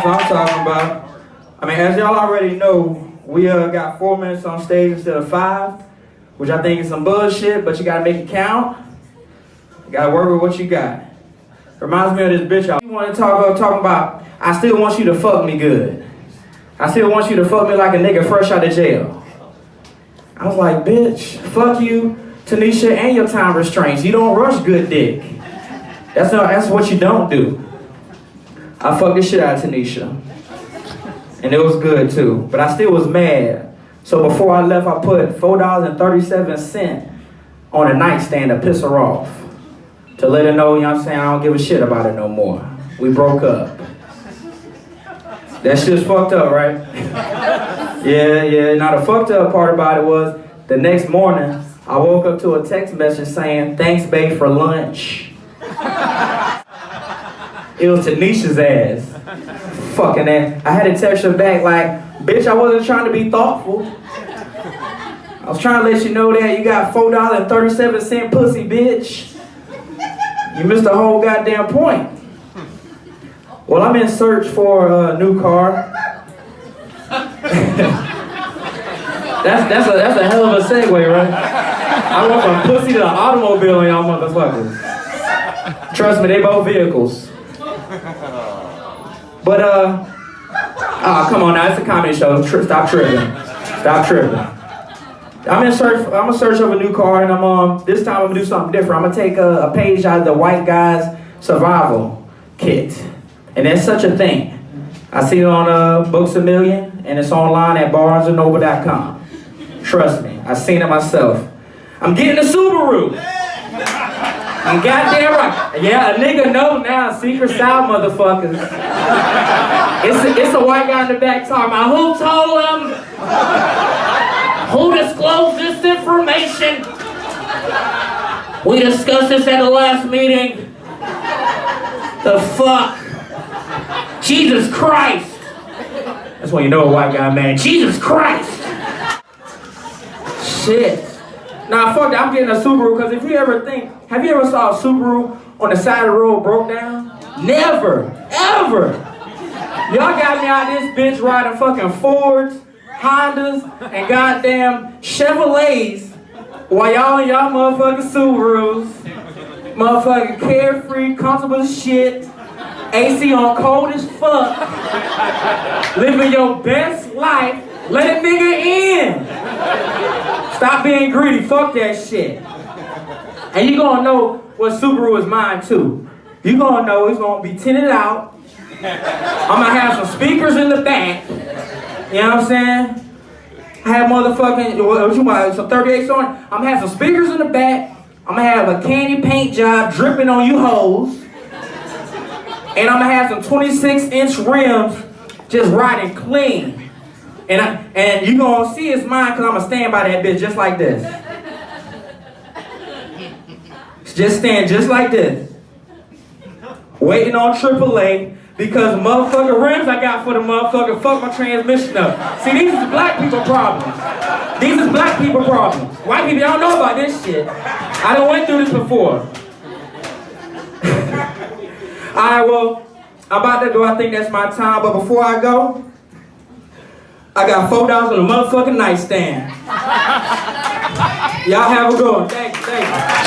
That's what I'm talking about. I mean, as y'all already know, we got 4 minutes on stage instead of 5, which I think is some bullshit, but you gotta make it count. You gotta work with what you got. Reminds me of this bitch I want to talking about, I still want you to fuck me good. I still want you to fuck me like a nigga fresh out of jail. I was like, bitch, fuck you, Tanisha, and your time restraints. You don't rush good dick. That's what you don't do. I fucked the shit out of Tanisha. And it was good too. But I still was mad. So before I left, I put $4.37 on a nightstand to piss her off. To let her know, you know what I'm saying, I don't give a shit about it no more. We broke up. That shit's fucked up, right? Yeah. Now the fucked up part about it was, the next morning, I woke up to a text message saying, thanks babe for lunch. It was Tanisha's ass. Fucking ass. I had to text her back like, bitch, I wasn't trying to be thoughtful. I was trying to let you know that you got $4.37 pussy, bitch. You missed the whole goddamn point. Well, I'm in search for a new car. that's a hell of a segue, right? I went from pussy to the automobile on y'all motherfuckers. Trust me, they both vehicles. But come on now, it's a comedy show. Stop tripping. I'm in search of a new car, and this time I'm gonna do something different. I'm gonna take a page out of the white guy's survival kit, and there's such a thing. I see it on Books A Million, and it's online at barnesandnoble.com. Trust me, I've seen it myself. I'm getting a Subaru. I'm goddamn right. Yeah, a nigga know now, secret South motherfuckers. It's a white guy in the back talking about who told him. Who disclosed this information? We discussed this at the last meeting. The fuck? Jesus Christ. That's when you know a white guy, man. Jesus Christ. Shit. Nah, fuck that. I'm getting a Subaru, because if you ever have you ever saw a Subaru on the side of the road broke down? Never. Ever. Y'all got me out this bitch riding fucking Fords, Hondas, and goddamn Chevrolets, while y'all in y'all motherfucking Subarus, motherfucking carefree, comfortable as shit, AC on cold as fuck, living your best life, let a nigga in. Stop being greedy, fuck that shit. And you gonna know what Subaru is mine too. You gonna know it's gonna be tinted out. I'm gonna have some speakers in the back. You know what I'm saying? I have motherfucking, what you want, some 38s on. I'm gonna have some speakers in the back. I'm gonna have a candy paint job dripping on you hoes. And I'm gonna have some 26-inch rims just riding clean. And you gonna see it's mine because I'm gonna stand by that bitch just like this. Just stand just like this. Waiting on AAA. Because motherfucking rims I got for the motherfucker fuck my transmission up. See, these is black people problems. These is black people problems. White people, y'all know about this shit. I done went through this before. Alright, well, I'm about to go. I think that's my time. But before I go, I got $4 on the motherfucking nightstand. Y'all have a good one. Thank you.